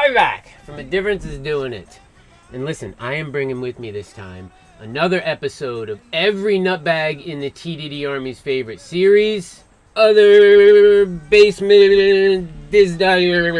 We're back from A Difference is Doing It. And listen, I am bringing with me this time another episode of every nutbag in the TDIDI Army's favorite series, other Basement Disc Dyers.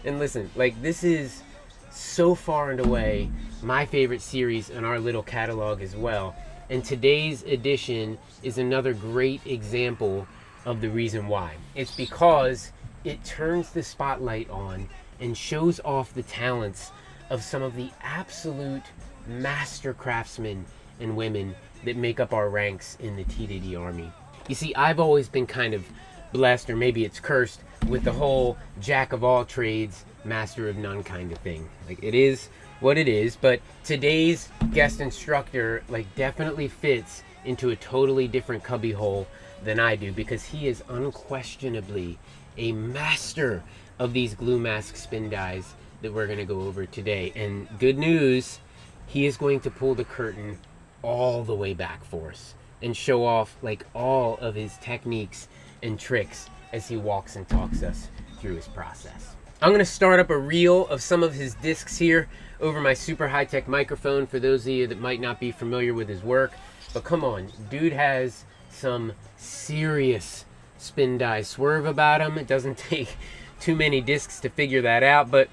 And listen, like, this is so far and away my favorite series in our little catalog as well. And today's edition is another great example of the reason why. It's because it turns the spotlight on and shows off the talents of some of the absolute master craftsmen and women that make up our ranks in the TDIDI Army. You see, I've always been kind of blessed, or maybe it's cursed, with the whole jack of all trades, master of none kind of thing. Like, it is what it is, but today's guest instructor definitely fits into a totally different cubbyhole than I do, because he is unquestionably a master of these glue mask spin dies that we're going to go over today. And good news, he is going to pull the curtain all the way back for us and show off all of his techniques and tricks as he walks and talks us through his process. I'm going to start up a reel of some of his discs here over my super high-tech microphone for those of you that might not be familiar with his work. But come on, dude has some serious spin die swerve about him. It doesn't take too many discs to figure that out, but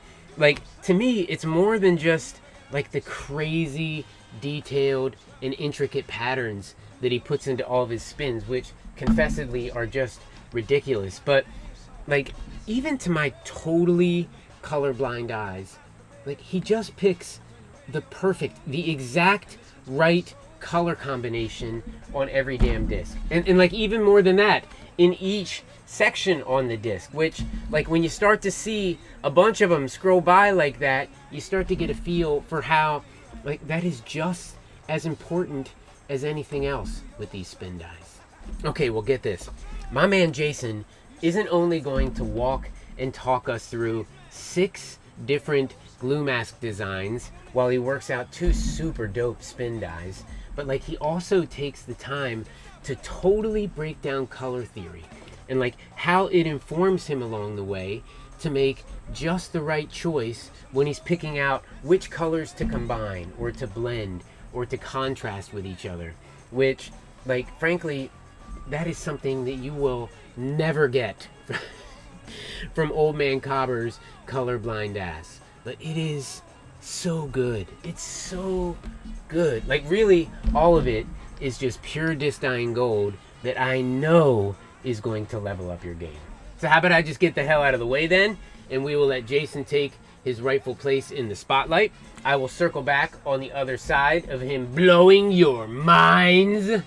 to me it's more than just the crazy detailed and intricate patterns that he puts into all of his spins, which confessedly are just ridiculous. But even to my totally colorblind eyes, he just picks the exact right color combination on every damn disc. And even more than that, in each section on the disc, which when you start to see a bunch of them scroll by like that, you start to get a feel for how that is just as important as anything else with these spin dies. Okay, well, get this. My man Jayson isn't only going to walk and talk us through 6 different glue mask designs while he works out 2 super dope spin dies, but he also takes the time to totally break down color theory and how it informs him along the way to make just the right choice when he's picking out which colors to combine or to blend or to contrast with each other, which frankly, that is something that you will never get from old man Cobber's colorblind ass. But it is so good. It's so good. Really, all of it is just pure disc dyeing gold that I know is going to level up your game. So how about I just get the hell out of the way then, and we will let Jayson take his rightful place in the spotlight. I will circle back on the other side of him blowing your minds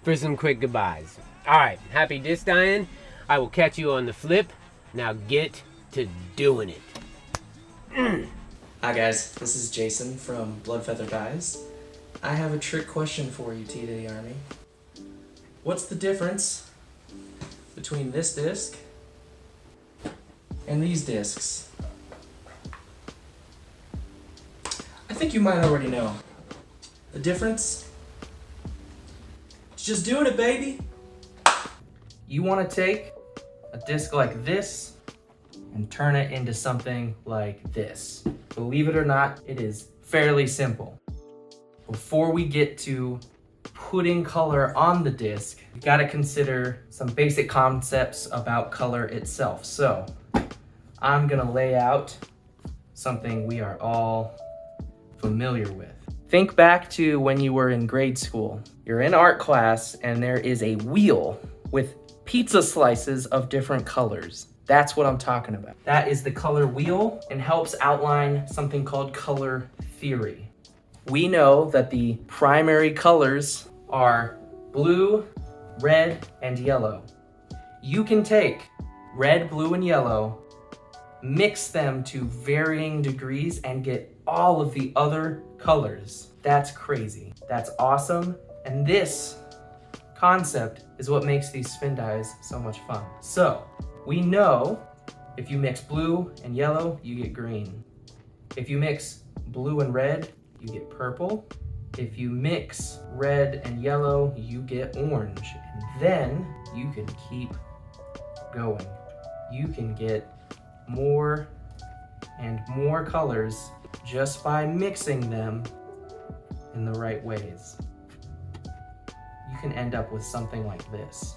for some quick goodbyes. All right, happy disc dyeing. I will catch you on the flip. Now get to doing it. Hi guys, this is Jayson from Bloodfeather Dyes. I have a trick question for you, TDIDI Army. What's the difference between this disc and these discs? I think you might already know. The difference? It's just doing it, baby! You want to take a disc like this and turn it into something like this. Believe it or not, it is fairly simple. Before we get to putting color on the disc, you gotta consider some basic concepts about color itself. So, I'm gonna lay out something we are all familiar with. Think back to when you were in grade school. You're in art class and there is a wheel with pizza slices of different colors. That's what I'm talking about. That is the color wheel and helps outline something called color theory. We know that the primary colors are blue, red, and yellow. You can take red, blue, and yellow, mix them to varying degrees, and get all of the other colors. That's crazy. That's awesome. And this concept is what makes these spin dies so much fun. So, we know if you mix blue and yellow, you get green. If you mix blue and red, you get purple. If you mix red and yellow, you get orange. And then you can keep going. You can get more and more colors just by mixing them in the right ways. You can end up with something like this.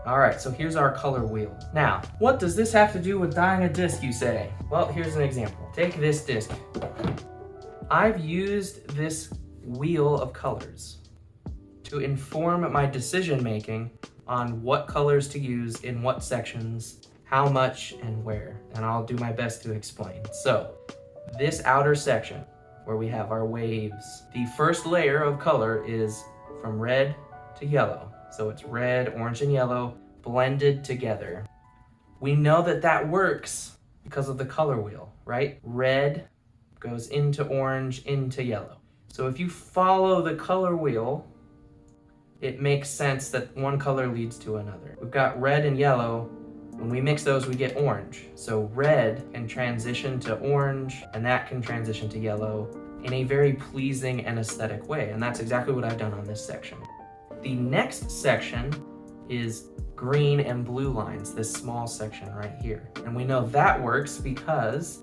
All right, so here's our color wheel. Now, what does this have to do with dyeing a disc, you say? Well, here's an example. Take this disc. I've used this wheel of colors to inform my decision making on what colors to use in what sections, how much, and where. And I'll do my best to explain. So, this outer section where we have our waves, the first layer of color is from red to yellow. So it's red, orange, and yellow blended together. We know that that works because of the color wheel, right? Red goes into orange, into yellow. So if you follow the color wheel, it makes sense that one color leads to another. We've got red and yellow. When we mix those, we get orange. So red can transition to orange, and that can transition to yellow in a very pleasing and aesthetic way. And that's exactly what I've done on this section. The next section is green and blue lines, this small section right here. And we know that works because,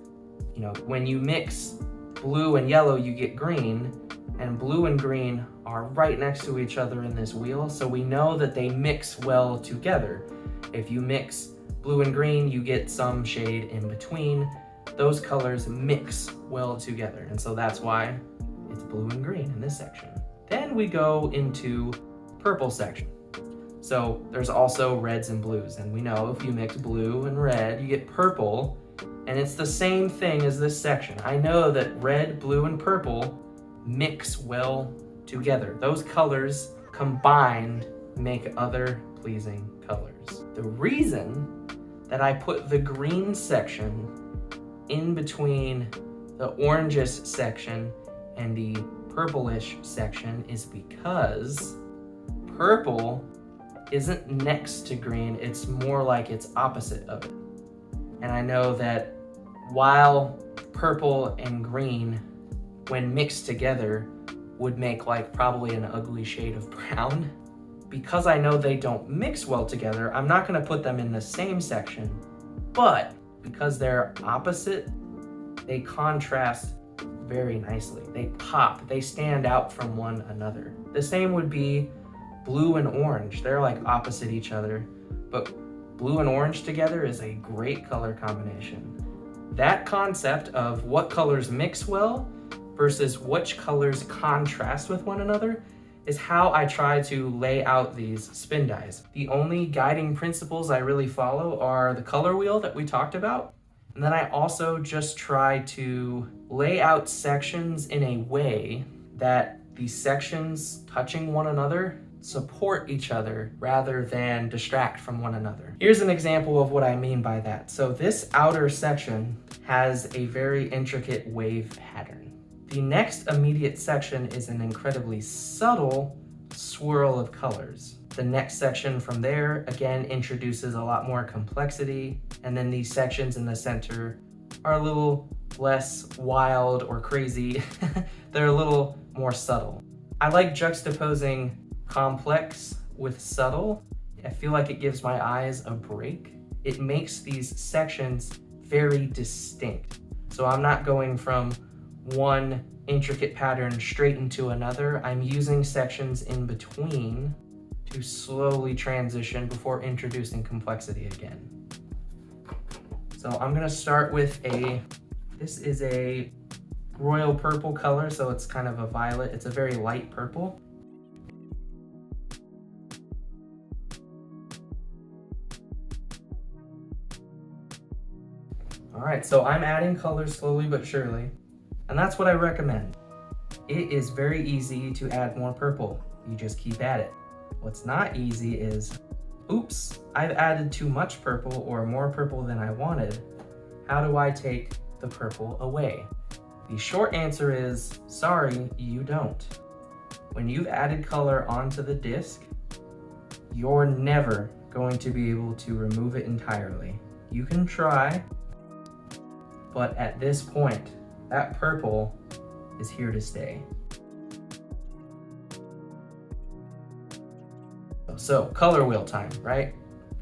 when you mix blue and yellow, you get green, and blue and green are right next to each other in this wheel. So we know that they mix well together. If you mix blue and green, you get some shade in between. Those colors mix well together. And so that's why it's blue and green in this section. Then we go into purple section. So there's also reds and blues, and we know if you mix blue and red, you get purple, and it's the same thing as this section. I know that red, blue, and purple mix well together. Those colors combined make other pleasing colors. The reason that I put the green section in between the orangish section and the purplish section is because purple isn't next to green, it's more like it's opposite of it. And I know that while purple and green, when mixed together, would make like probably an ugly shade of brown, because I know they don't mix well together, I'm not gonna put them in the same section, but because they're opposite, they contrast very nicely. They pop, they stand out from one another. The same would be blue and orange. They're like opposite each other, but blue and orange together is a great color combination. That concept of what colors mix well versus which colors contrast with one another is how I try to lay out these spin dyes. The only guiding principles I really follow are the color wheel that we talked about, and then I also just try to lay out sections in a way that the sections touching one another support each other rather than distract from one another. Here's an example of what I mean by that. So this outer section has a very intricate wave pattern. The next immediate section is an incredibly subtle swirl of colors. The next section from there, again, introduces a lot more complexity, and then these sections in the center are a little less wild or crazy. They're a little more subtle. I like juxtaposing complex with subtle. I feel like it gives my eyes a break. It makes these sections very distinct. So I'm not going from one intricate pattern straight into another. I'm using sections in between to slowly transition before introducing complexity again. So I'm gonna start with this is a royal purple color, so it's kind of a violet. It's a very light purple. All right, so I'm adding colors slowly but surely, and that's what I recommend. It is very easy to add more purple. You just keep at it. What's not easy is, oops, I've added too much purple or more purple than I wanted. How do I take the purple away? The short answer is, sorry, you don't. When you've added color onto the disc, you're never going to be able to remove it entirely. You can try, but at this point, that purple is here to stay. So color wheel time, right?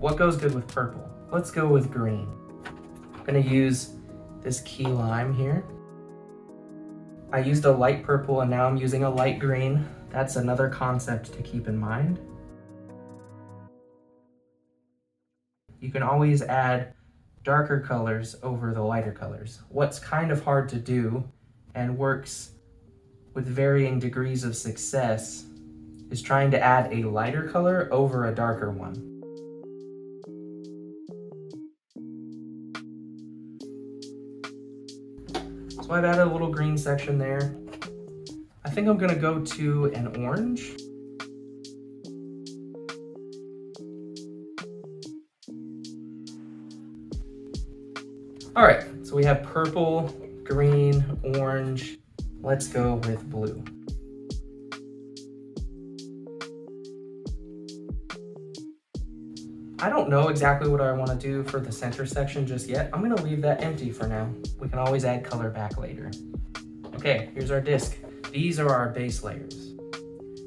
What goes good with purple? Let's go with green. I'm gonna use this key lime here. I used a light purple and now I'm using a light green. That's another concept to keep in mind. You can always add darker colors over the lighter colors. What's kind of hard to do and works with varying degrees of success is trying to add a lighter color over a darker one. So I've added a little green section there. I think I'm gonna go to an orange. All right, so we have purple, green, orange. Let's go with blue. I don't know exactly what I want to do for the center section just yet. I'm gonna leave that empty for now. We can always add color back later. Okay, here's our disc. These are our base layers.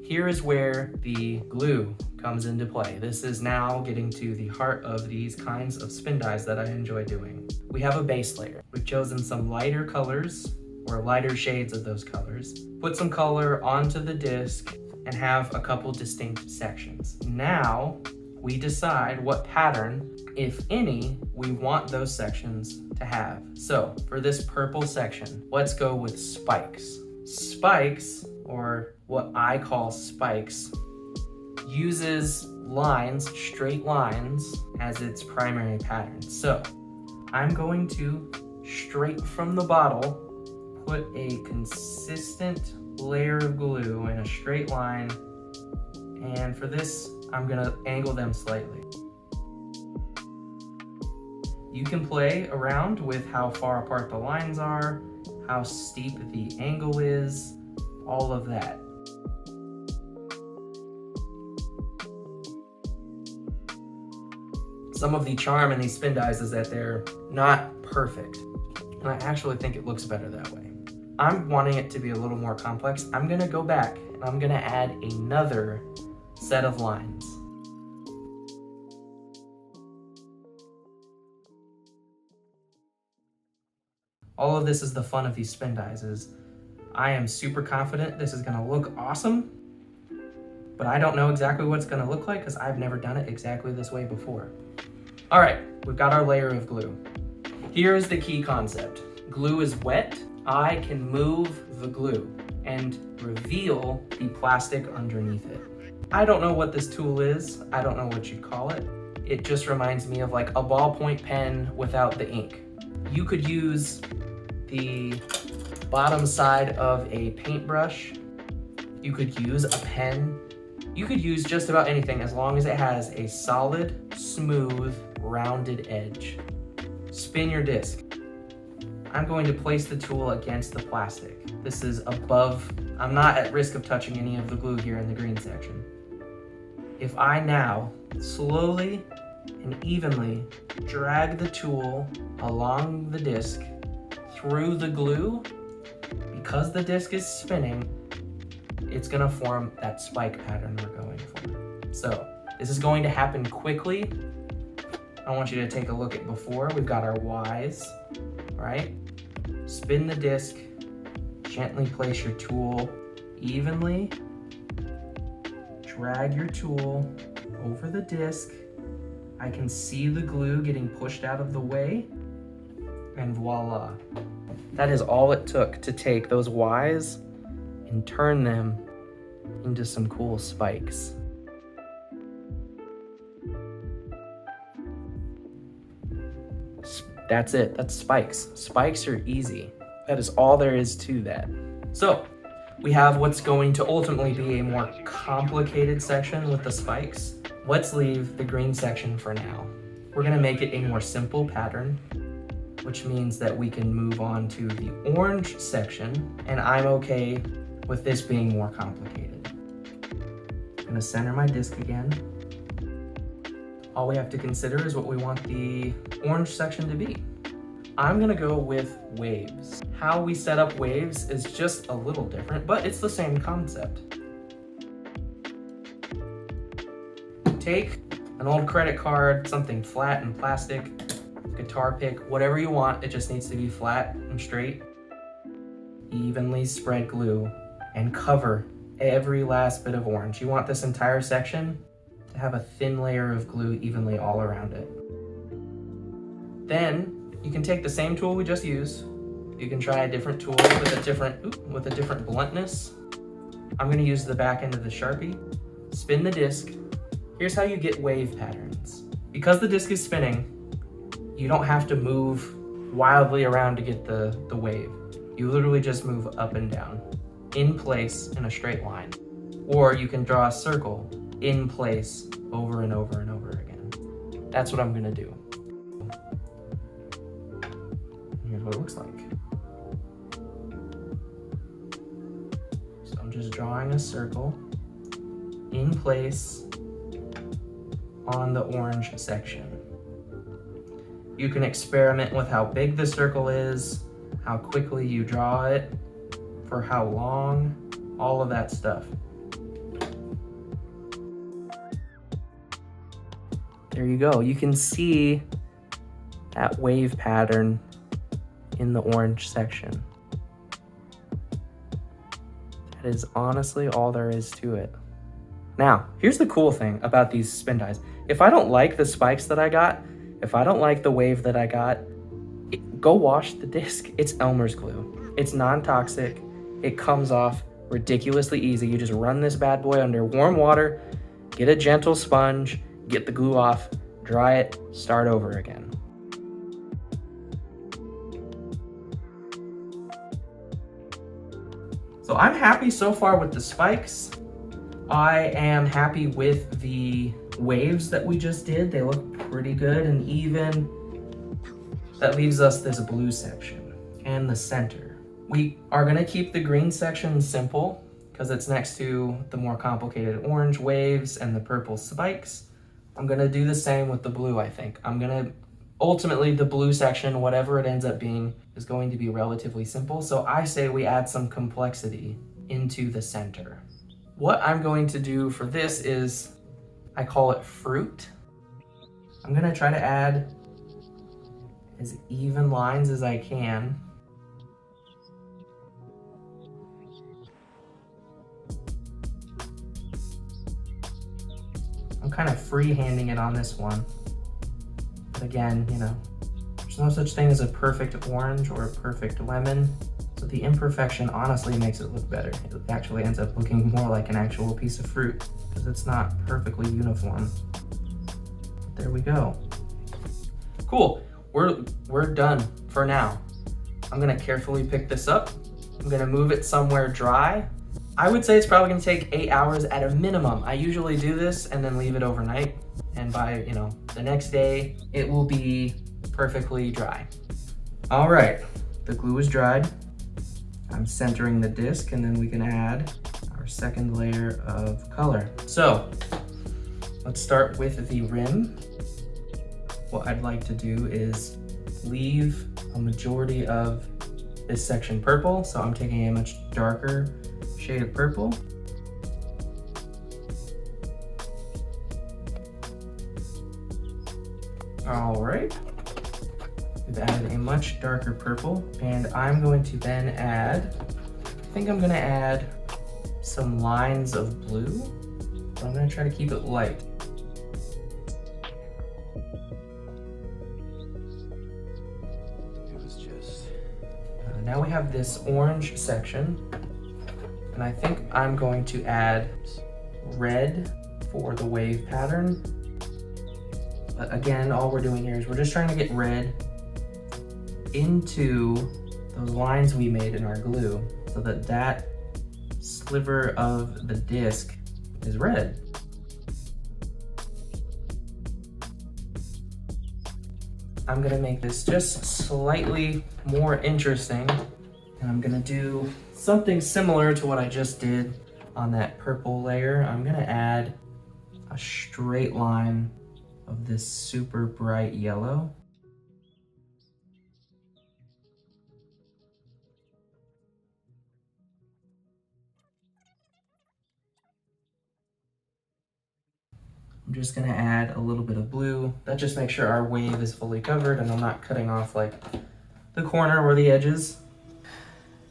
Here is where the glue comes into play. This is now getting to the heart of these kinds of spin dies that I enjoy doing. We have a base layer. We've chosen some lighter colors or lighter shades of those colors, put some color onto the disc and have a couple distinct sections. Now, we decide what pattern, if any, we want those sections to have. So for this purple section, let's go with spikes. Spikes, or what I call spikes, uses lines, straight lines, as its primary pattern. So I'm going to, straight from the bottle, put a consistent layer of glue in a straight line, and for this, I'm gonna angle them slightly. You can play around with how far apart the lines are, how steep the angle is, all of that. Some of the charm in these spin dies is that they're not perfect, and I actually think it looks better that way. I'm wanting it to be a little more complex. I'm gonna go back and I'm gonna add another set of lines. All of this is the fun of these spin dies, is I am super confident this is gonna look awesome, but I don't know exactly what it's gonna look like because I've never done it exactly this way before. All right, we've got our layer of glue. Here is the key concept. Glue is wet. I can move the glue and reveal the plastic underneath it. I don't know what this tool is. I don't know what you'd call it. It just reminds me of like a ballpoint pen without the ink. You could use the bottom side of a paintbrush. You could use a pen. You could use just about anything as long as it has a solid, smooth, rounded edge. Spin your disc. I'm going to place the tool against the plastic. This is above, I'm not at risk of touching any of the glue here in the green section. If I now slowly and evenly drag the tool along the disc through the glue, because the disc is spinning, it's gonna form that spike pattern we're going for. So this is going to happen quickly. I want you to take a look at before. We've got our Y's, right? Spin the disc, gently place your tool evenly, drag your tool over the disc. I can see the glue getting pushed out of the way, and voila. That is all it took to take those Y's and turn them into some cool spikes. That's it, that's spikes. Spikes are easy. That is all there is to that. So, we have what's going to ultimately be a more complicated section with the spikes. Let's leave the green section for now. We're gonna make it a more simple pattern, which means that we can move on to the orange section, and I'm okay with this being more complicated. I'm gonna center my disc again. All we have to consider is what we want the orange section to be. I'm gonna go with waves. How we set up waves is just a little different, but it's the same concept. Take an old credit card, something flat and plastic, guitar pick, whatever you want. It just needs to be flat and straight. Evenly spread glue and cover every last bit of orange. You want this entire section to have a thin layer of glue evenly all around it. Then you can take the same tool we just used. You can try a different tool with a different bluntness. I'm gonna use the back end of the Sharpie. Spin the disc. Here's how you get wave patterns. Because the disc is spinning, you don't have to move wildly around to get the wave. You literally just move up and down, in place in a straight line. Or you can draw a circle in place over and over and over again. That's what I'm gonna do. Here's what it looks like. So I'm just drawing a circle in place on the orange section. You can experiment with how big the circle is, how quickly you draw it, for how long, all of that stuff. There you go. You can see that wave pattern in the orange section. That is honestly all there is to it. Now, here's the cool thing about these spin dies. If I don't like the spikes that I got, if I don't like the wave that I got, go wash the disc. It's Elmer's glue. It's non-toxic. It comes off ridiculously easy. You just run this bad boy under warm water, get a gentle sponge, get the glue off, dry it, start over again. So I'm happy so far with the spikes. I am happy with the waves that we just did. They look pretty good and even. That leaves us this blue section and the center. We are gonna keep the green section simple because it's next to the more complicated orange waves and the purple spikes. I'm gonna do the same with the blue, I think. Ultimately, the blue section, whatever it ends up being, is going to be relatively simple. So I say we add some complexity into the center. What I'm going to do for this is, I call it fruit. I'm gonna try to add as even lines as I can. I'm kind of free-handing it on this one. But again, you know, there's no such thing as a perfect orange or a perfect lemon. So the imperfection honestly makes it look better. It actually ends up looking more like an actual piece of fruit because it's not perfectly uniform. But there we go. Cool. We're done for now. I'm gonna carefully pick this up. I'm gonna move it somewhere dry. I would say it's probably gonna take 8 hours at a minimum. I usually do this and then leave it overnight. And by, the next day, it will be perfectly dry. All right, the glue is dried. I'm centering the disc and then we can add our second layer of color. So let's start with the rim. What I'd like to do is leave a majority of this section purple. So I'm taking a much darker shade of purple. All right, we've added a much darker purple and I'm going to then I'm gonna add some lines of blue, but I'm gonna try to keep it light. Now we have this orange section, and I think I'm going to add red for the wave pattern. But again, all we're doing here is we're just trying to get red into those lines we made in our glue so that that sliver of the disc is red. I'm gonna make this just slightly more interesting, and I'm gonna do something similar to what I just did on that purple layer. I'm gonna add a straight line of this super bright yellow. I'm just gonna add a little bit of blue. That just makes sure our wave is fully covered and I'm not cutting off like the corner or the edges.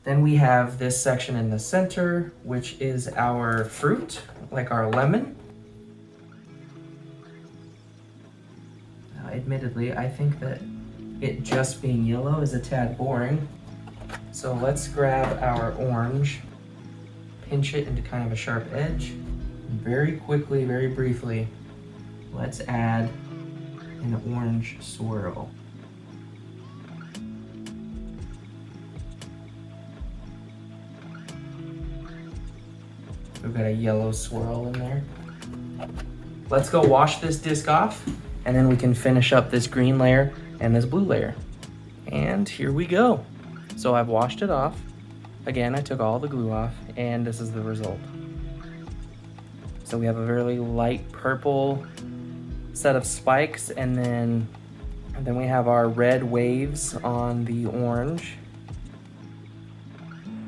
Then we have this section in the center, which is our fruit, like our lemon. Now, admittedly, I think that it just being yellow is a tad boring. So let's grab our orange, pinch it into kind of a sharp edge. And very quickly, very briefly, let's add an orange swirl. We've got a yellow swirl in there. Let's go wash this disc off, and then we can finish up this green layer and this blue layer. And here we go. So I've washed it off. Again, I took all the glue off, and this is the result. So we have a very light purple set of spikes, and then we have our red waves on the orange.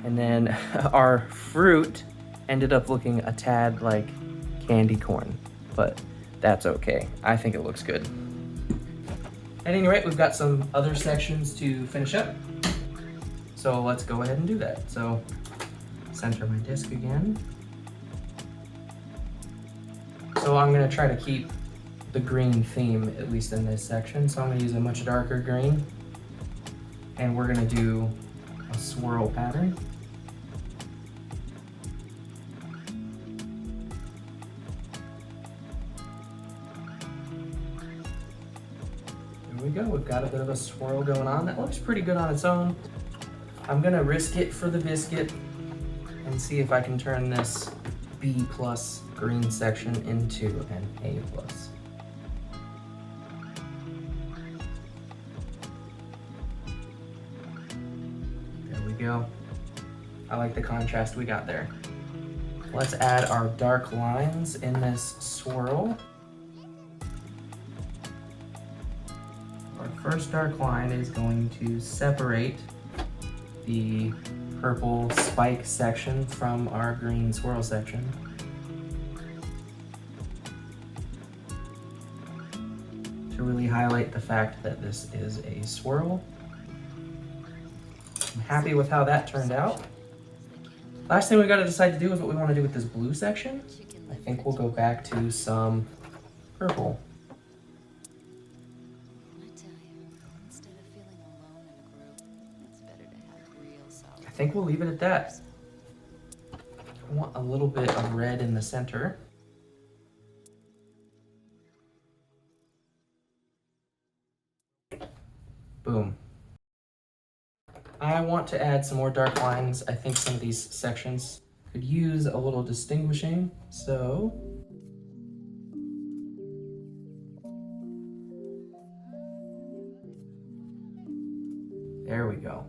And then our fruit ended up looking a tad like candy corn, but that's okay. I think it looks good. At any rate, we've got some other sections to finish up. So let's go ahead and do that. So center my disc again. So I'm gonna try to keep the green theme, at least in this section. So I'm gonna use a much darker green, and we're gonna do a swirl pattern. There we go, we've got a bit of a swirl going on. That looks pretty good on its own. I'm gonna risk it for the biscuit and see if I can turn this B plus green section into an A plus. There we go. I like the contrast we got there. Let's add our dark lines in this swirl. Our first dark line is going to separate the purple spike section from our green swirl section. To really highlight the fact that this is a swirl. I'm happy with how that turned out. Last thing we gotta decide to do is what we wanna do with this blue section. I think we'll go back to some purple. I think we'll leave it at that. I want a little bit of red in the center. Boom. I want to add some more dark lines. I think some of these sections could use a little distinguishing, so there we go.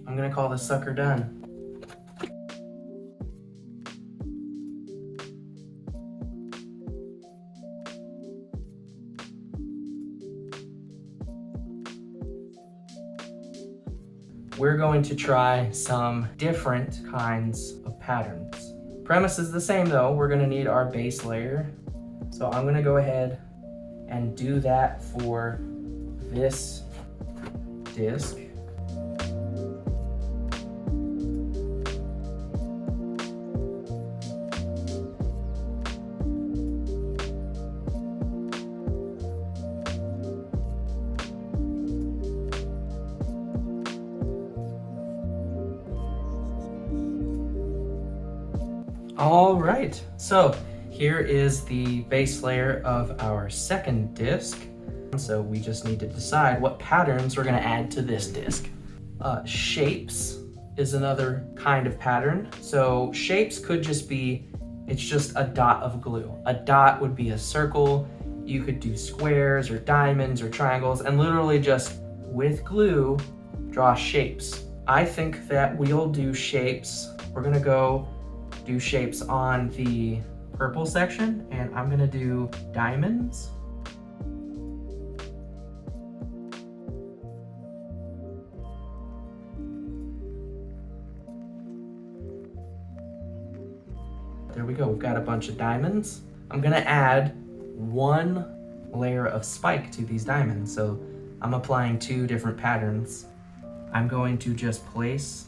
I'm gonna call this sucker done. We're going to try some different kinds of patterns. Premise is the same though. We're gonna need our base layer. So I'm gonna go ahead and do that for this disc. All right, so here is the base layer of our second disc. So we just need to decide what patterns we're gonna add to this disc. Shapes is another kind of pattern. So shapes could just be, it's just a dot of glue. A dot would be a circle. You could do squares or diamonds or triangles and literally just with glue, draw shapes. I think that we'll do shapes. We're gonna go do shapes on the purple section, and I'm gonna do diamonds. go. We've got a bunch of diamonds. I'm gonna add one layer of spike to these diamonds. So I'm applying 2 different patterns. I'm going to just place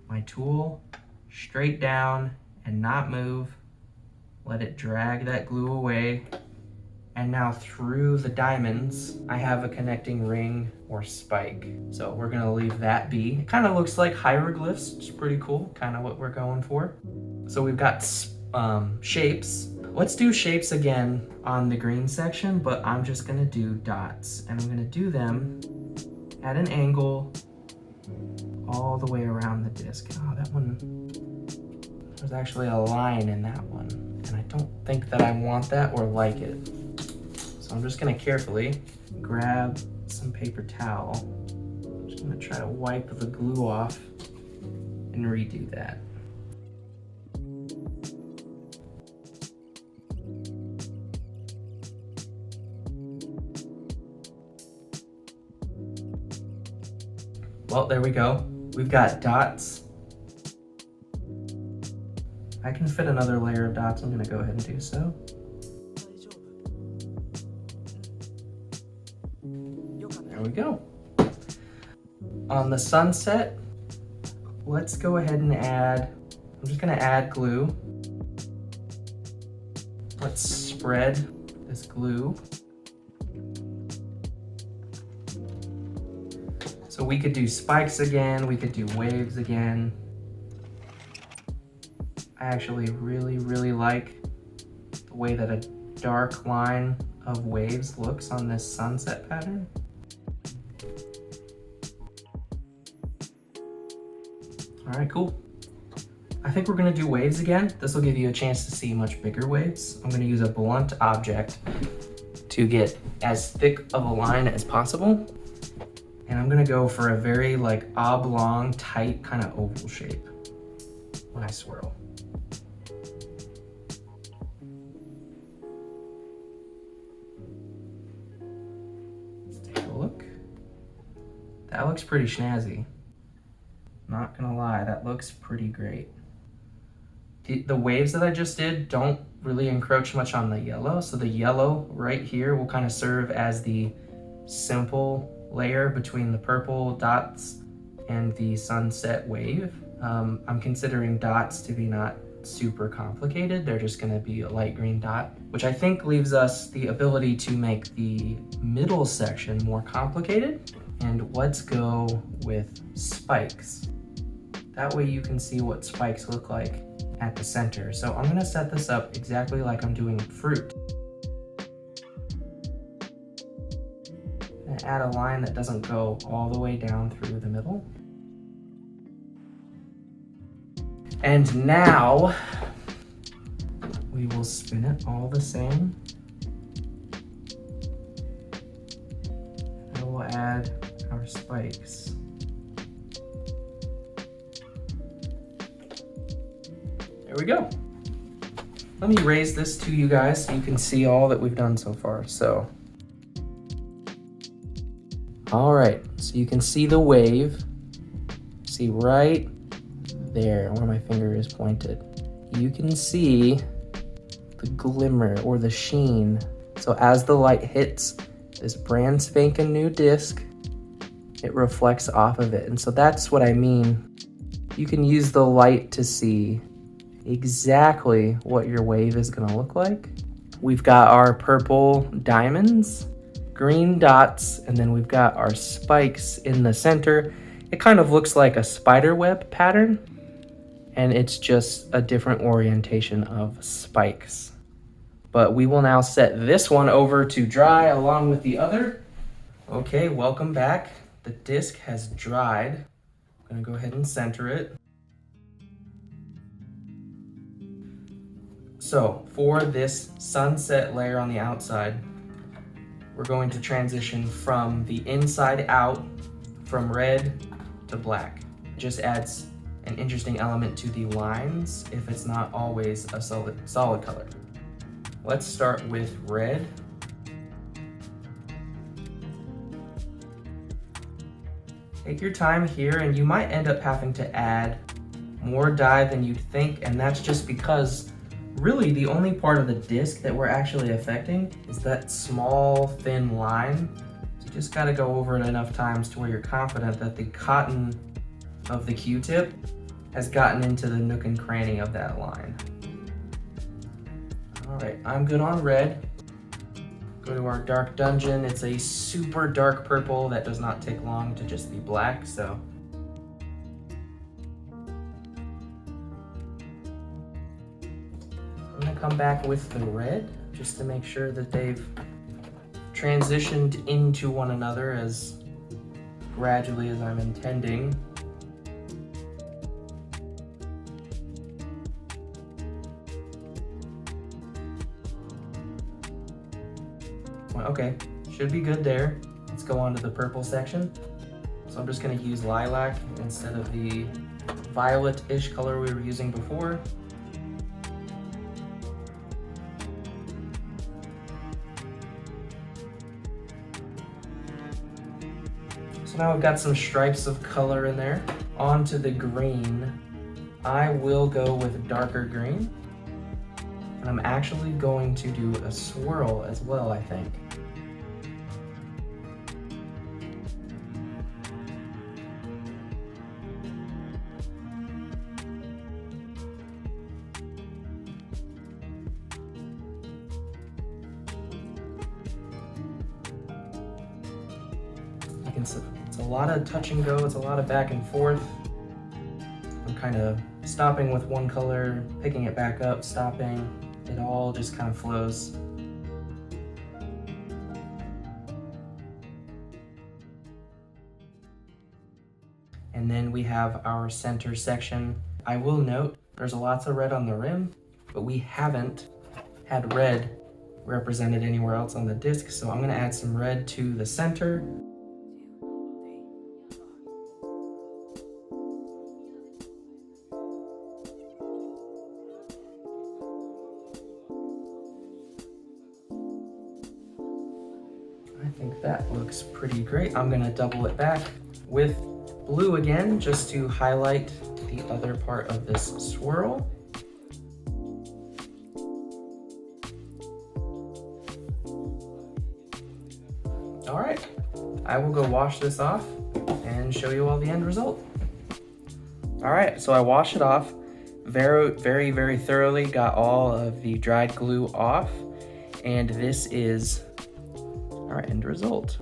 my tool straight down and not move. Let it drag that glue away. And now through the diamonds, I have a connecting ring or spike. So we're gonna leave that be. It kind of looks like hieroglyphs. It's pretty cool, kind of what we're going for. So we've got shapes. Let's do shapes again on the green section, but I'm just gonna do dots. And I'm gonna do them at an angle all the way around the disc. Oh, that one, there's actually a line in that one. And I don't think that I want that or like it. So I'm just gonna carefully grab some paper towel. I'm just gonna try to wipe the glue off and redo that. Well, there we go. We've got dots. I can fit another layer of dots. I'm gonna go ahead and do so. There we go. On the sunset, let's go ahead and add, I'm just gonna add glue. Let's spread this glue. So we could do spikes again, we could do waves again. I actually really like the way that a dark line of waves looks on this sunset pattern. All right, cool. I think we're gonna do waves again. This will give you a chance to see much bigger waves. I'm gonna use a blunt object to get as thick of a line as possible. And I'm gonna go for a very like oblong, tight kind of oval shape when I swirl. Let's take a look. That looks pretty snazzy. Not gonna lie, that looks pretty great. The waves that I just did don't really encroach much on the yellow. So the yellow right here will kind of serve as the simple layer between the purple dots and the sunset wave. I'm considering dots to be not super complicated. They're just gonna be a light green dot, which I think leaves us the ability to make the middle section more complicated. And let's go with spikes. That way you can see what spikes look like at the center. So I'm gonna set this up exactly like I'm doing fruit. And add a line that doesn't go all the way down through the middle. And now we will spin it all the same. And we'll add our spikes. There we go. Let me raise this to you guys so you can see all that we've done so far. So. All right, so you can see the wave. See right there where my finger is pointed. You can see the glimmer or the sheen. So as the light hits this brand spanking new disc, it reflects off of it. And so that's what I mean. You can use the light to see exactly what your wave is gonna look like. We've got our purple diamonds, green dots, and then we've got our spikes in the center. It kind of looks like a spider web pattern, and it's just a different orientation of spikes. But we will now set this one over to dry along with the other. Okay, welcome back. The disc has dried. I'm gonna go ahead and center it. So for this sunset layer on the outside, we're going to transition from the inside out, from red to black. It just adds an interesting element to the lines if it's not always a solid color. Let's start with red. Take your time here, and you might end up having to add more dye than you'd think, and that's just because really the only part of the disc that we're actually affecting is that small thin line. So you just got to go over it enough times to where you're confident that the cotton of the Q-tip has gotten into the nook and cranny of that line. All right, I'm good on red. Go to our dark dungeon. It's a super dark purple that does not take long to just be black, so. I'm gonna come back with the red just to make sure that they've transitioned into one another as gradually as I'm intending. Okay, should be good there. Let's go on to the purple section. So I'm just gonna use lilac instead of the violet-ish color we were using before. So now I've got some stripes of color in there. Onto the green, I will go with darker green. And I'm actually going to do a swirl as well, I think. It's a lot of touch and go, it's a lot of back and forth. I'm kind of stopping with one color, picking it back up, stopping. It all just kind of flows. And then we have our center section. I will note there's lots of red on the rim, but we haven't had red represented anywhere else on the disc, so I'm gonna add some red to the center. I think that looks pretty great. I'm gonna double it back with blue again, just to highlight the other part of this swirl. All right, I will go wash this off and show you all the end result. All right, so I washed it off very thoroughly, got all of the dried glue off, and this is our end result.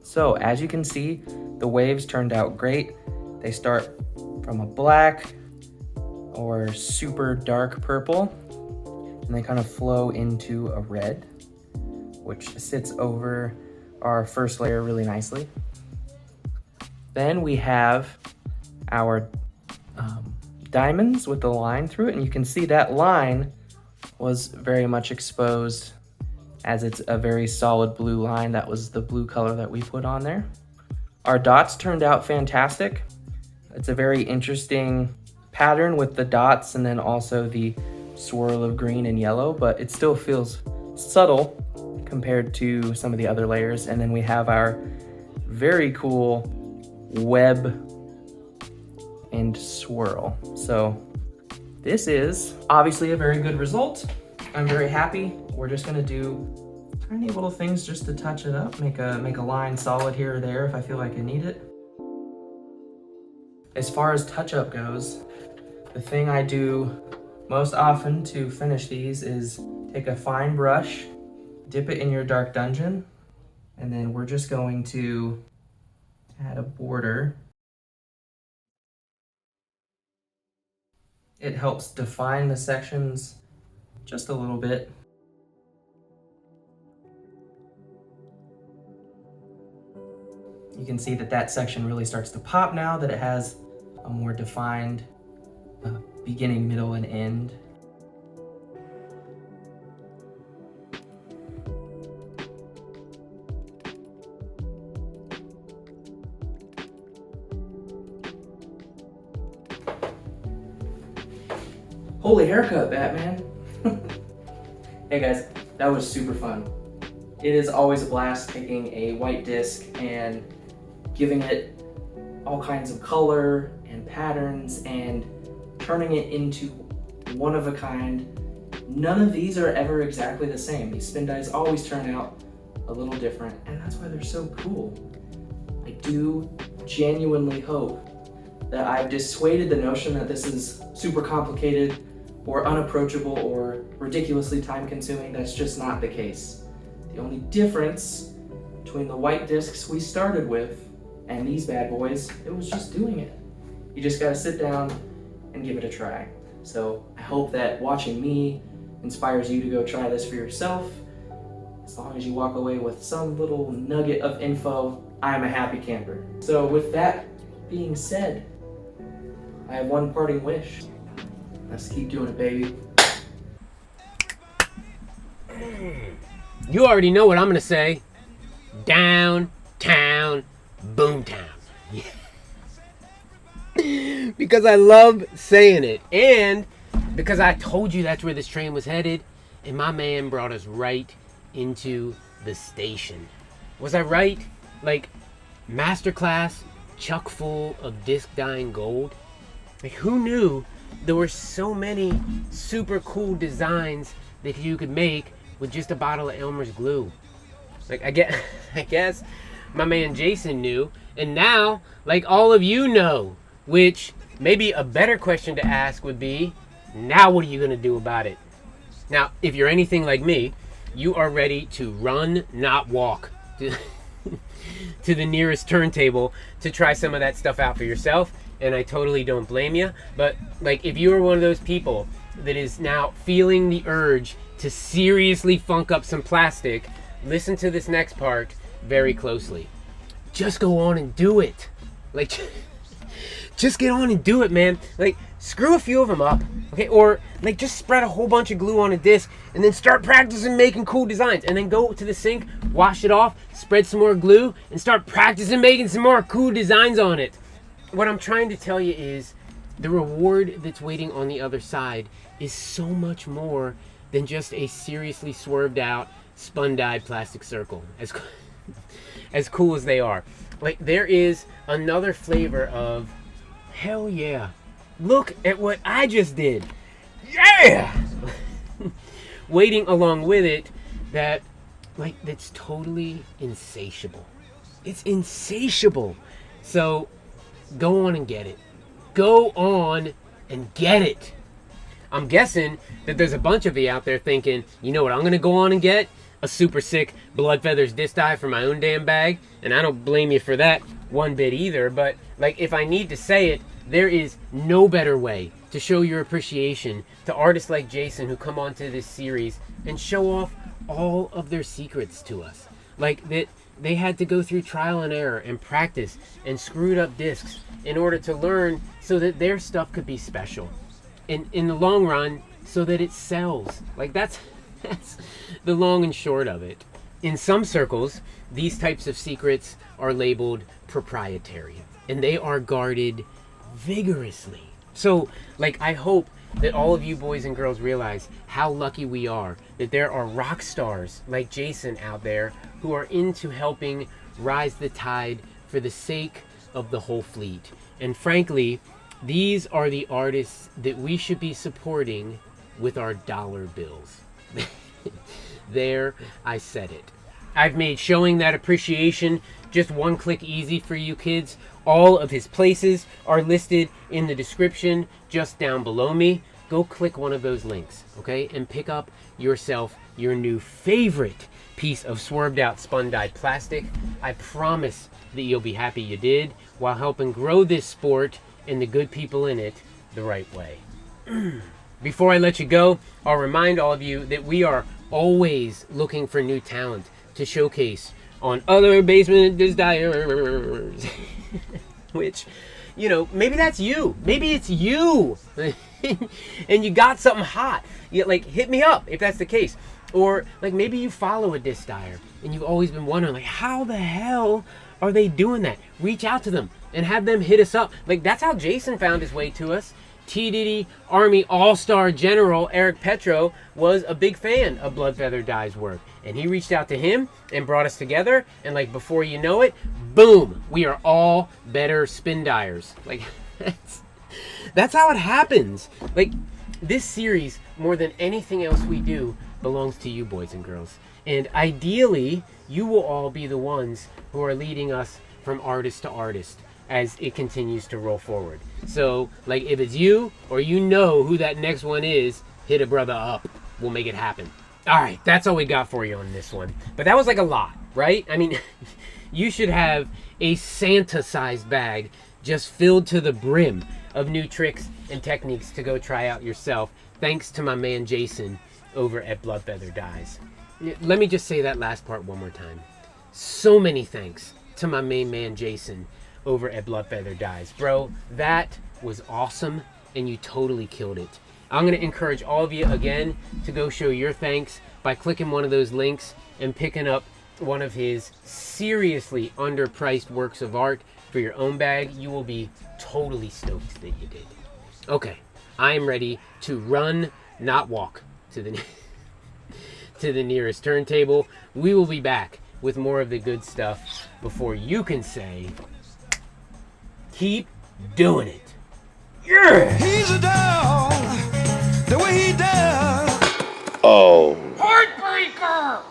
So as you can see, the waves turned out great. They start from a black or super dark purple, and they kind of flow into a red, which sits over our first layer really nicely. Then we have our diamonds with the line through it, and you can see that line was very much exposed as it's a very solid blue line. That was the blue color that we put on there. Our dots turned out fantastic. It's a very interesting pattern with the dots and then also the swirl of green and yellow, but it still feels subtle compared to some of the other layers. And then we have our very cool web and swirl. So this is obviously a very good result. I'm very happy. We're just gonna do tiny little things just to touch it up, make a line solid here or there if I feel like I need it. As far as touch up goes, the thing I do most often to finish these is take a fine brush, dip it in your dark dungeon, and then we're just going to add a border. It helps define the sections just a little bit. You can see that that section really starts to pop now that it has a more defined beginning, middle, and end. Holy haircut, Batman. Hey guys, that was super fun. It is always a blast taking a white disc and giving it all kinds of color and patterns and turning it into one of a kind. None of these are ever exactly the same. These spin dies always turn out a little different, and that's why they're so cool. I do genuinely hope that I've dissuaded the notion that this is super complicated or unapproachable or ridiculously time consuming. That's just not the case. The only difference between the white discs we started with and these bad boys, it was just doing it. You just gotta sit down and give it a try. So I hope that watching me inspires you to go try this for yourself. As long as you walk away with some little nugget of info, I'm a happy camper. So with that being said, I have one parting wish. Let's keep doing it, baby. You already know what I'm gonna say. Downtown, boomtown. Because I love saying it, and because I told you that's where this train was headed, and my man brought us right into the station. Was I right? Like, masterclass, chuck full of disc dyeing gold. Like, who knew there were so many super cool designs that you could make with just a bottle of Elmer's glue? Like, I guess my man Jayson knew, and now, like, all of you know. Which, maybe a better question to ask would be, now what are you gonna do about it? Now, if you're anything like me, you are ready to run, not walk, to the nearest turntable to try some of that stuff out for yourself, and I totally don't blame you. But, like, if you are one of those people that is now feeling the urge to seriously funk up some plastic, listen to this next part very closely. Just go on and do it. Like, just get on and do it, man. Like, screw a few of them up, okay? Or, like, just spread a whole bunch of glue on a disc and then start practicing making cool designs. And then go to the sink, wash it off, spread some more glue, and start practicing making some more cool designs on it. What I'm trying to tell you is the reward that's waiting on the other side is so much more than just a seriously swerved out, spun-dyed plastic circle. As cool as they are. Like, there is another flavor of, hell yeah, look at what I just did. Yeah! Waiting along with it, that's totally insatiable. It's insatiable. So, go on and get it. Go on and get it. I'm guessing that there's a bunch of you out there thinking, you know what I'm gonna go on and get? A super sick Blood Feathers disc dye for my own damn bag. And I don't blame you for that one bit either. But, like, if I need to say it, there is no better way to show your appreciation to artists like Jayson who come onto this series and show off all of their secrets to us. Like, that they had to go through trial and error and practice and screwed up discs in order to learn so that their stuff could be special. And in the long run, so that it sells. Like, that's the long and short of it. In some circles, these types of secrets are labeled proprietary, and they are guarded vigorously. So, like, I hope that all of you boys and girls realize how lucky we are that there are rock stars like Jayson out there who are into helping rise the tide for the sake of the whole fleet. And frankly, these are the artists that we should be supporting with our dollar bills. There, I said it. I've made showing that appreciation just one click easy for you kids. All of his places are listed in the description just down below me. Go click one of those links, okay? And pick up yourself your new favorite piece of swerved out spun dyed plastic. I promise that you'll be happy you did, while helping grow this sport and the good people in it the right way. Before I let you go, I'll remind all of you that we are always looking for new talent to showcase on other Basement Disc Dyers. Which, you know, maybe that's you. Maybe it's you. And you got something hot. You, like, hit me up if that's the case. Or, like, maybe you follow a disc dyer and you've always been wondering, like, how the hell are they doing that? Reach out to them and have them hit us up. Like, that's how Jayson found his way to us. TDIDI Army All-Star General Eric Petro was a big fan of Bloodfeather Dye's work. And he reached out to him and brought us together. And like before you know it, boom, we are all better spin dyers. Like that's how it happens. Like this series, more than anything else we do, belongs to you boys and girls. And ideally, you will all be the ones who are leading us from artist to artist as it continues to roll forward. So, like, if it's you or you know who that next one is, hit a brother up. We'll make it happen. All right, that's all we got for you on this one. But that was like a lot, right? I mean, you should have a Santa-sized bag just filled to the brim of new tricks and techniques to go try out yourself, thanks to my man Jayson over at Bloodfeather Dyes. Let me just say that last part one more time. So many thanks to my main man Jayson over at Bloodfeather Dyes. Bro, that was awesome, and you totally killed it. I'm going to encourage all of you again to go show your thanks by clicking one of those links and picking up one of his seriously underpriced works of art for your own bag. You will be totally stoked that you did. Okay, I am ready to run, not walk, to the to the nearest turntable. We will be back with more of the good stuff before you can say, keep doing it. Yeah! He's a dog, the way he does. Oh. Heartbreaker!